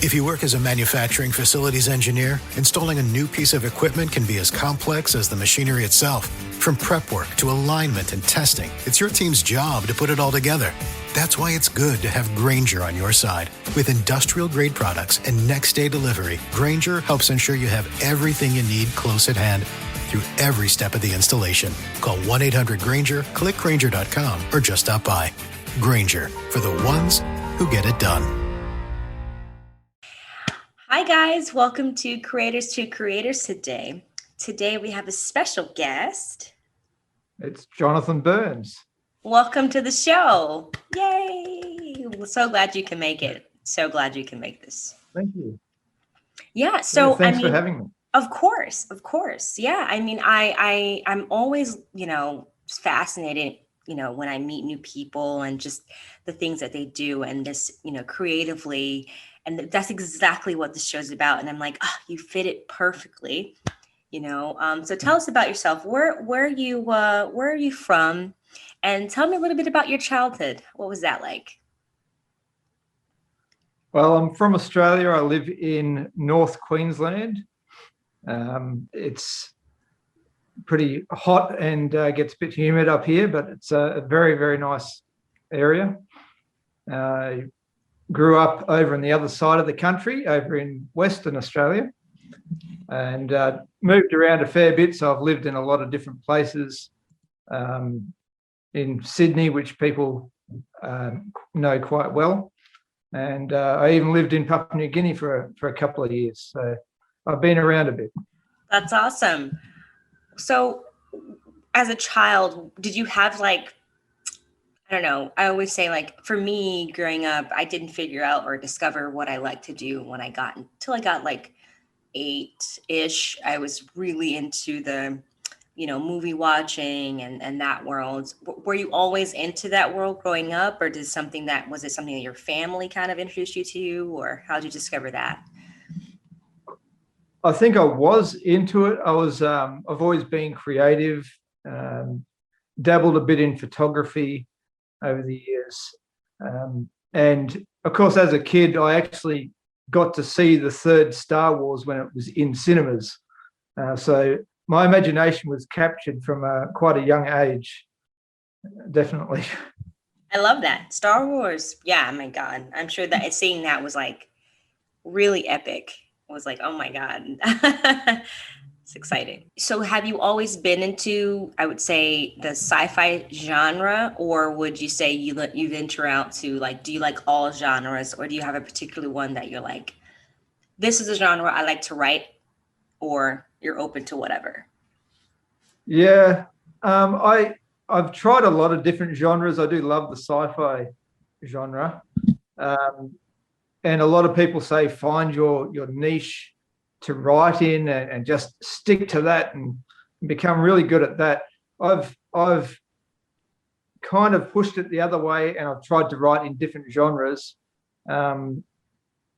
If you work as a manufacturing facilities engineer, installing a new piece of equipment can be as complex as the machinery itself. From prep work to alignment and testing, it's your team's job to put it all together. That's why it's good to have Grainger on your side. With industrial-grade products and next-day delivery, Grainger helps ensure you have everything you need close at hand through every step of the installation. Call 1-800-GRAINGER, click Grainger.com, or just stop by. Grainger, for the ones who get it done. Hi guys, welcome to Creators today. Today we have a special guest. It's Johnathan Burns. Welcome to the show. Yay! We're so glad you can make it. So glad you can make this. Thank you. Yeah, so thanks for having me. Of course. Yeah, I mean, I'm always, fascinated, when I meet new people and just the things that they do and this, creatively. And that's exactly what this show's about. And I'm like, you fit it perfectly, So tell us about yourself. Where are you from? And tell me a little bit about your childhood. What was that like? Well, I'm from Australia. I live in North Queensland. It's pretty hot and gets a bit humid up here, but it's a very, very nice area. Grew up over on the other side of the country, over in Western Australia, and moved around a fair bit. So I've lived in a lot of different places. In Sydney, which people know quite well, and I even lived in Papua New Guinea for a couple of years. So I've been around a bit. That's awesome. So, as a child, did you have I don't know. I always say for me growing up, I didn't figure out or discover what I liked to do until I got 8-ish. I was really into the, movie watching and that world. Were you always into that world growing up, or was it something that your family kind of introduced you to, or how did you discover that? I think I was into it. I've always been creative, dabbled a bit in photography over the years. And of course, as a kid, I actually got to see the third Star Wars when it was in cinemas. So my imagination was captured from quite a young age, definitely. I love that. Star Wars. Yeah, my God. I'm sure that seeing that was really epic. It was oh my God. It's exciting. So have you always been into, I would say, the sci-fi genre, or would you say you venture out to do you like all genres, or do you have a particular one that you're this is a genre I like to write, or you're open to whatever? Yeah, I've tried a lot of different genres. I do love the sci-fi genre, and a lot of people say find your niche to write in and just stick to that and become really good at that. I've kind of pushed it the other way, and I've tried to write in different genres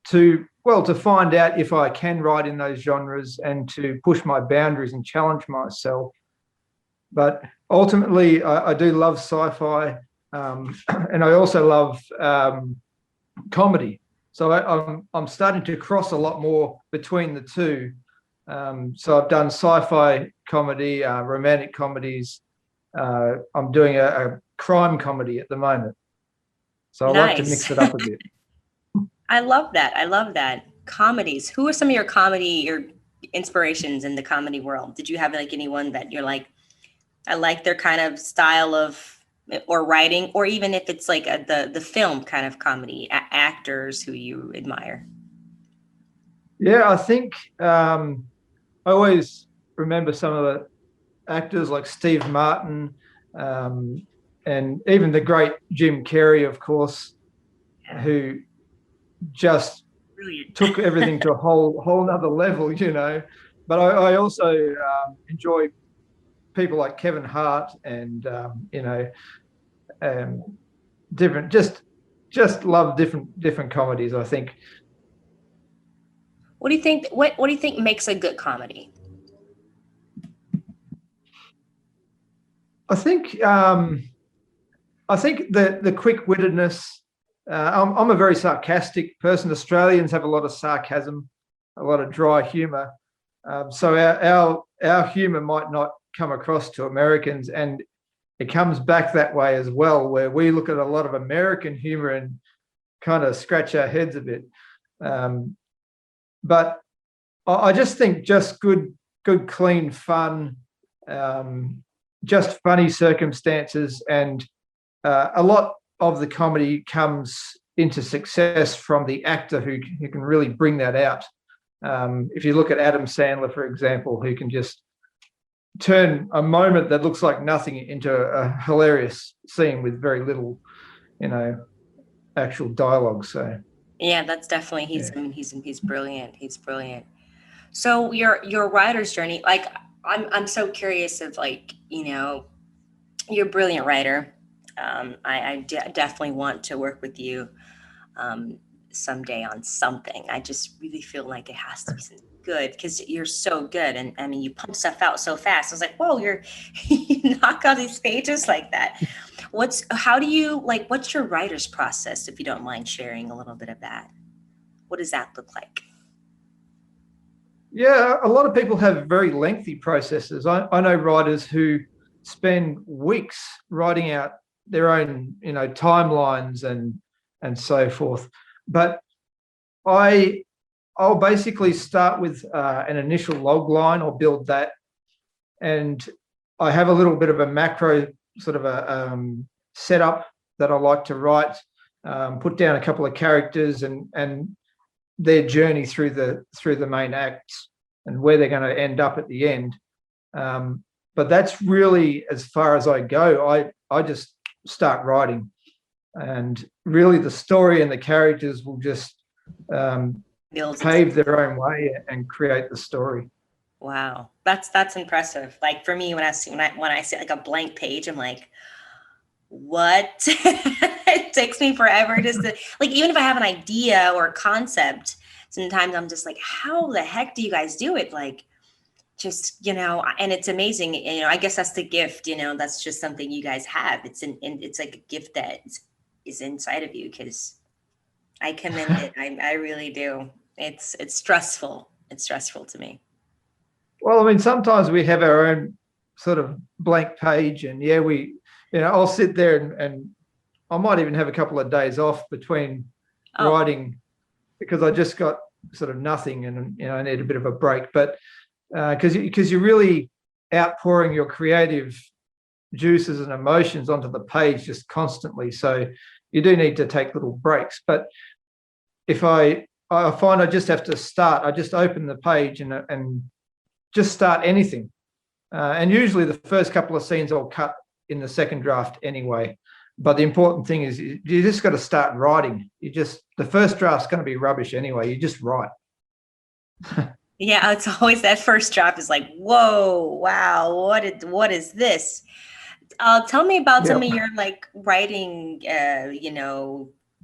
to find out if I can write in those genres and to push my boundaries and challenge myself. But ultimately, I do love sci-fi, and I also love comedy. So I'm starting to cross a lot more between the two. So I've done sci-fi comedy, romantic comedies. I'm doing a crime comedy at the moment. So I like to mix it up a bit. I love that. Comedies. Who are some of your inspirations in the comedy world? Did you have anyone that you're I like their kind of style of or writing, or even if it's the film kind of comedy, actors who you admire? Yeah, I think I always remember some of the actors like Steve Martin, and even the great Jim Carrey, of course, who just Brilliant. took everything to a whole nother level, But I also enjoy people like Kevin Hart and different, just love different comedies, I think. What do you think? What do you think makes a good comedy? I think the quick-wittedness, I'm a very sarcastic person. Australians have a lot of sarcasm, a lot of dry humour. So our humour might not come across to Americans, and it comes back that way as well, where we look at a lot of American humour and kind of scratch our heads a bit. But I just think just good, clean fun, just funny circumstances, and a lot of the comedy comes into success from the actor who can really bring that out. If you look at Adam Sandler, for example, who can just turn a moment that looks like nothing into a hilarious scene with very little, actual dialogue. So yeah, that's definitely I mean, he's brilliant. He's brilliant. So your writer's journey, like I'm so curious of, like, you're a brilliant writer. I definitely want to work with you someday on something. I just really feel like it has to be something good, because you're so good, and I mean, you pump stuff out so fast. I was like, whoa, you knock out these pages like that. What's your writer's process, if you don't mind sharing a little bit of that? What does that look like? Yeah, a lot of people have very lengthy processes. I know writers who spend weeks writing out their own, timelines and so forth. But I'll basically start with an initial log line, or build that, and I have a little bit of a macro sort of a setup that I like to write, put down a couple of characters and their journey through the main acts and where they're going to end up at the end. But that's really as far as I go. I just start writing, and really the story and the characters will just pave their own way and create the story. Wow, that's impressive. Like, for me, when I see like a blank page, I'm like, what? It takes me forever just to, like, even if I have an idea or a concept, sometimes I'm just like, how the heck do you guys do it? Like, just, and it's amazing. I guess that's the gift, that's just something you guys have. It's like a gift that is inside of you, because I commend it. I really do. It's stressful. It's stressful to me. Well, I mean, sometimes we have our own sort of blank page, and I'll sit there and I might even have a couple of days off between writing, because I just got sort of nothing, and I need a bit of a break. But because you're really outpouring your creative juices and emotions onto the page just constantly, so you do need to take little breaks. But if I find I just have to start, I just open the page and just start anything, and usually the first couple of scenes I'll cut in the second draft anyway. But the important thing is you just got to start writing. The first draft's going to be rubbish anyway. You just write. Yeah, it's always that first draft is like, whoa, wow, what is this? Tell me about some of your, like, writing,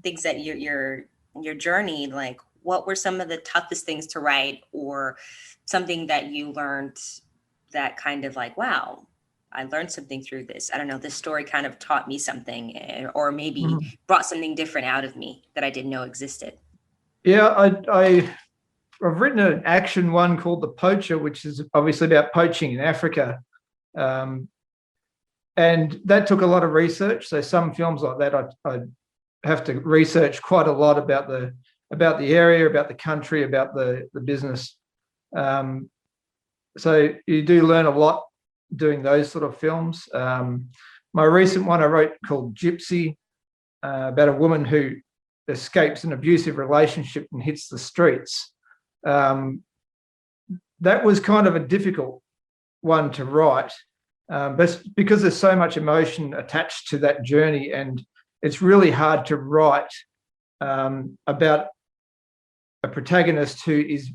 things that your journey. Like, what were some of the toughest things to write, or something that you learned that kind of like, wow, I learned something through this. I don't know, this story kind of taught me something, or maybe brought something different out of me that I didn't know existed. Yeah, I've written an action one called The Poacher, which is obviously about poaching in Africa. And that took a lot of research. So some films like that, I have to research quite a lot about the area, about the country, about the business. So you do learn a lot doing those sort of films. My recent one I wrote called Gypsy, about a woman who escapes an abusive relationship and hits the streets. That was kind of a difficult one to write, but because there's so much emotion attached to that journey, and it's really hard to write about a protagonist who is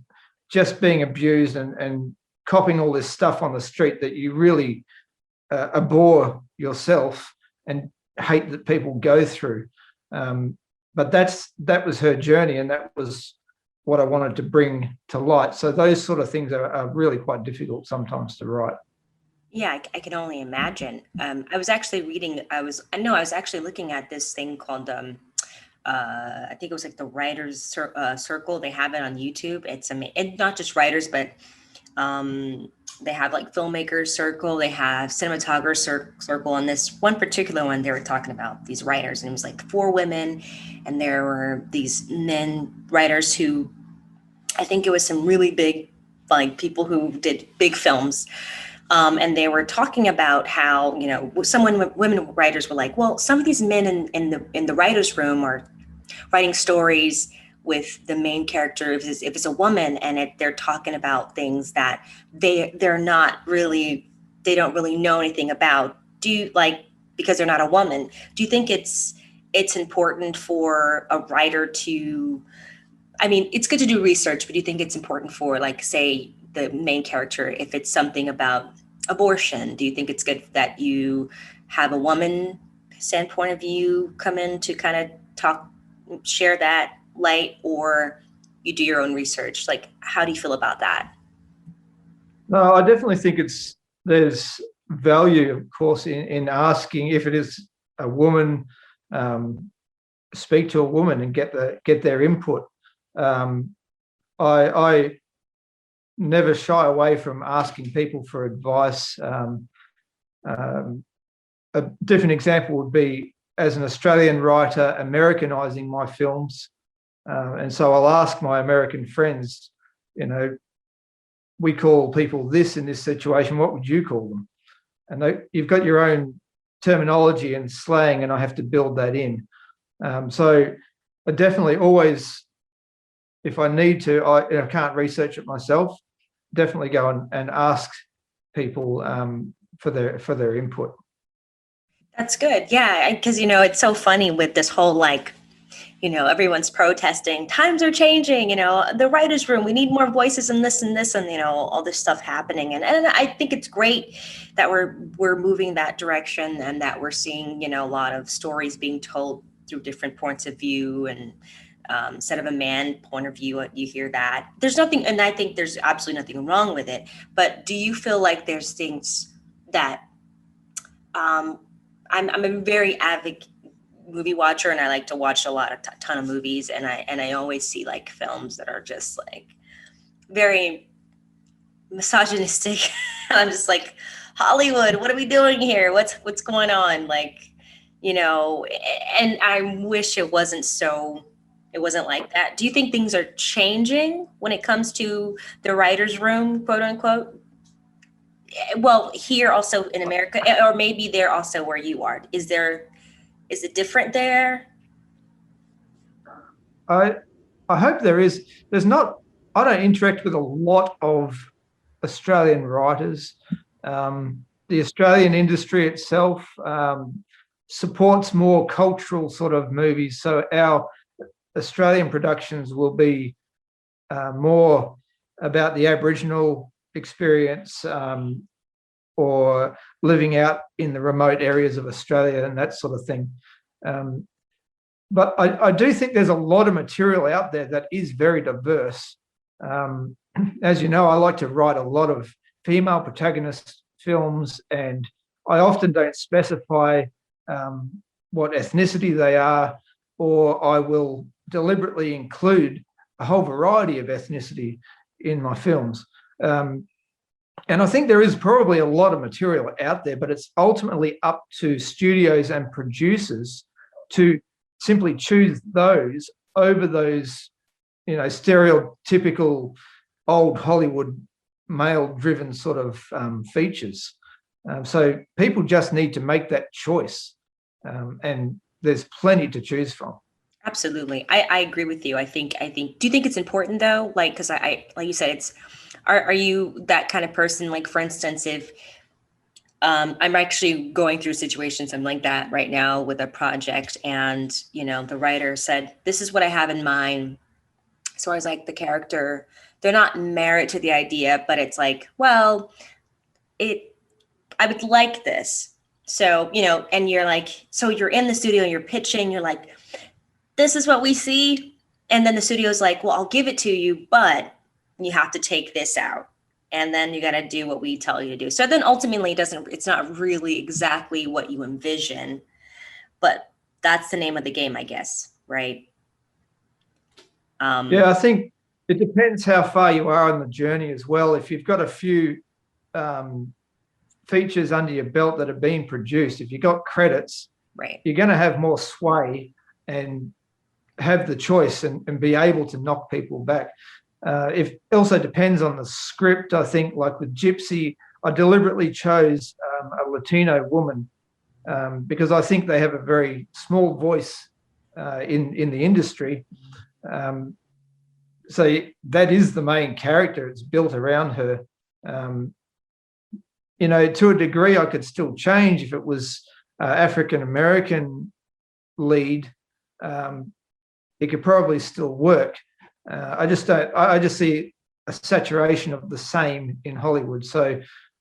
just being abused and copping all this stuff on the street that you really abhor yourself and hate that people go through. But that was her journey, and that was what I wanted to bring to light. So those sort of things are really quite difficult sometimes to write. Yeah, I can only imagine. I was actually looking at this thing called I think it was like the writers circle. They have it on YouTube. It's amazing. And not just writers, but they have like filmmakers circle. They have cinematographers circle. And this one particular one, they were talking about these writers, and it was like 4 women, and there were these men writers who, I think it was some really big, like people who did big films. And they were talking about how, you know, women writers were like, well, some of these men in the writer's room are writing stories with the main character, if it's a woman, and they're talking about things that they don't really know anything about. Do you, like, because they're not a woman, do you think it's important for a writer to, I mean, it's good to do research, but do you think it's important for, like, say, the main character, if it's something about abortion, do you think it's good that you have a woman standpoint of view come in to kind of share that light, or you do your own research? Like, how do you feel about that? No, I definitely think there's value, of course, in asking if it is a woman, speak to a woman and get their input. I never shy away from asking people for advice. A different example would be, as an Australian writer, Americanizing my films. And so I'll ask my American friends, you know, we call people this in this situation, what would you call them? And you've got your own terminology and slang, and I have to build that in. So I definitely always, if I need to, I can't research it myself, definitely go and ask people for their input. That's good. Yeah, because, you know, it's so funny with this whole, like, you know, everyone's protesting, times are changing, you know, the writer's room, we need more voices in this and this, and, you know, all this stuff happening. And I think it's great that we're moving that direction, and that we're seeing, you know, a lot of stories being told through different points of view, and instead of a man point of view, you hear that. There's nothing, and I think there's absolutely nothing wrong with it. But do you feel like there's things that I'm a very avid movie watcher, and I like to watch a ton of movies, and I always see like films that are just like very misogynistic. I'm just like, Hollywood, what are we doing here? What's going on? Like, you know, and I wish it wasn't like that. Do you think things are changing when it comes to the writer's room, quote unquote? Well, here also in America, or maybe there also where you are. Is it different there? I hope there is. There's not. I don't interact with a lot of Australian writers. The Australian industry itself supports more cultural sort of movies, so our Australian productions will be more about the Aboriginal experience, or living out in the remote areas of Australia and that sort of thing. But I do think there's a lot of material out there that is very diverse. As you know, I like to write a lot of female protagonist films, and I often don't specify what ethnicity they are, or I will deliberately include a whole variety of ethnicity in my films. And I think there is probably a lot of material out there, but it's ultimately up to studios and producers to simply choose those over those, you know, stereotypical old Hollywood male-driven sort of features. So people just need to make that choice, and there's plenty to choose from. Absolutely. I agree with you. I think, do you think it's important though? Like, cause I like you said, are you that kind of person? Like, for instance, if I'm actually going through situations I'm like that right now with a project, and, you know, the writer said, this is what I have in mind. So I was like, the character, they're not married to the idea, but it's like, well, I would like this. So, you know, and you're like, so you're in the studio and you're pitching, you're like, this is what we see. And then the studio's like, well, I'll give it to you, but you have to take this out. And then you got to do what we tell you to do. So then ultimately it's not really exactly what you envision, but that's the name of the game, I guess. right? Yeah, I think it depends how far you are on the journey as well. If you've got a few features under your belt that are being produced, if you've got credits, right, you're going to have more sway and have the choice and be able to knock people back. It also depends on the script. I think, like with Gypsy, I deliberately chose a Latino woman because I think they have a very small voice in the industry. So that is the main character. It's built around her. You know, to a degree, I could still change if it was African-American lead. It could probably still work. I just don't. I just see a saturation of the same in Hollywood. So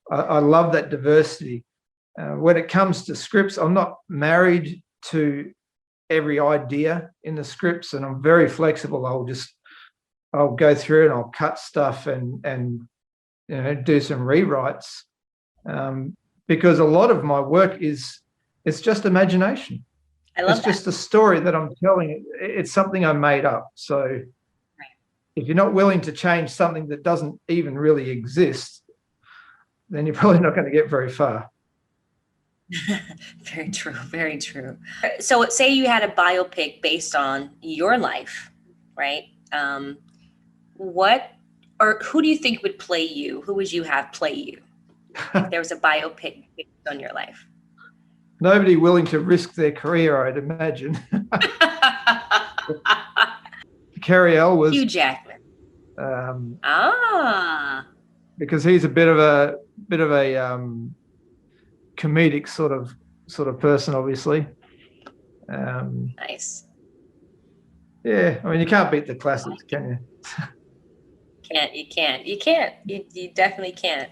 I love that diversity. When it comes to scripts, I'm not married to every idea in the scripts, and I'm very flexible. I'll go through and I'll cut stuff and you know, do some rewrites because a lot of my work it's just imagination. I love it's just a story that I'm telling. It's something I made up. So if you're not willing to change something that doesn't even really exist, then you're probably not going to get very far. Very true. Very true. So say you had a biopic based on your life, right? What or who do you think would play you? Who would you have play you if there was a biopic based on your life? Nobody willing to risk their career, I'd imagine. Carrie L was Hugh Jackman. Because he's a bit of a comedic sort of person, obviously. Nice. Yeah, I mean, you can't beat the classics, can you? You definitely can't.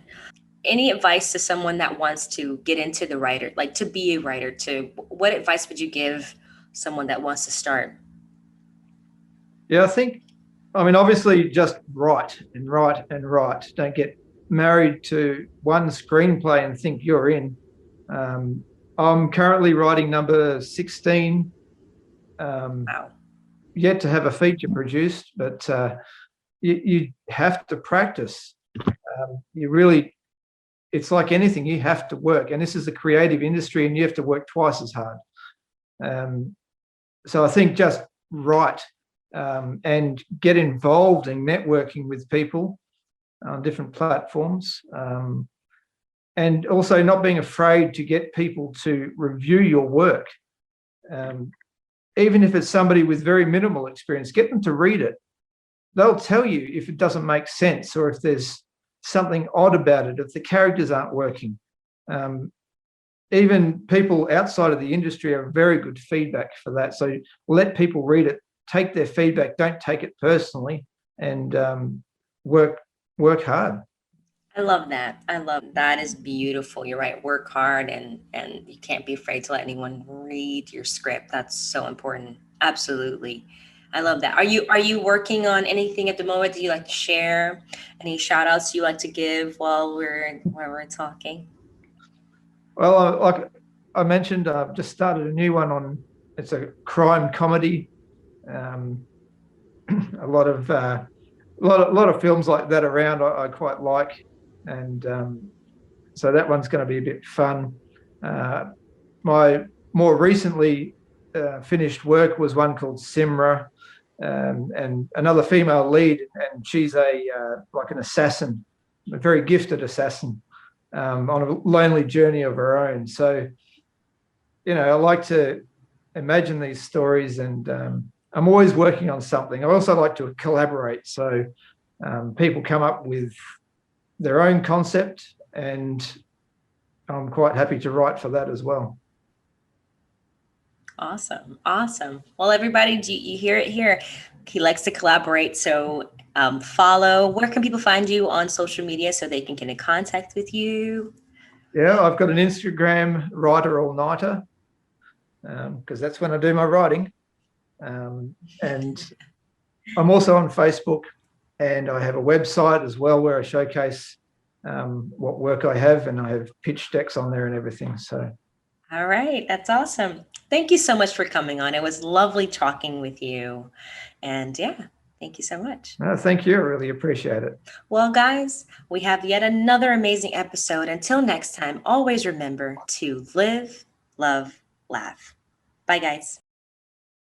Any advice to someone that wants to get into the writer, like to be a writer, what advice would you give someone that wants to start? Yeah, I mean, obviously just write and write and write. Don't get married to one screenplay and think you're in. I'm currently writing number 16. Wow. Yet to have a feature produced, but you have to practice. It's like anything, you have to work. And this is a creative industry and you have to work twice as hard. So I think just write and get involved in networking with people on different platforms. And also not being afraid to get people to review your work. Even if it's somebody with very minimal experience, get them to read it. They'll tell you if it doesn't make sense or if there's something odd about it, if the characters aren't working. Even people outside of the industry have very good feedback for that. So let people read it, take their feedback, don't take it personally, and work hard. I love that. That is beautiful. You're right. Work hard and you can't be afraid to let anyone read your script. That's so important. Absolutely. I love that. Are you working on anything at the moment that you like to share? Any shout outs you like to give while we're talking? Well, like I mentioned, I've just started a new one it's a crime comedy. A lot of films like that around I quite like. And so that one's going to be a bit fun. My more recently finished work was one called Simra, and another female lead, and she's like an assassin, a very gifted assassin, on a lonely journey of her own. So, you know, I like to imagine these stories, and I'm always working on something. I also like to collaborate. So people come up with their own concept, and I'm quite happy to write for that as well. Awesome. Well, everybody, you hear it here. He likes to collaborate. So follow. Where can people find you on social media so they can get in contact with you? Yeah, I've got an Instagram, Writer All Nighter, because that's when I do my writing. And I'm also on Facebook, and I have a website as well where I showcase what work I have, and I have pitch decks on there and everything. So, all right, that's awesome. Thank you so much for coming on. It was lovely talking with you. And yeah, thank you so much. No, thank you. I really appreciate it. Well, guys, we have yet another amazing episode. Until next time, always remember to live, love, laugh. Bye, guys.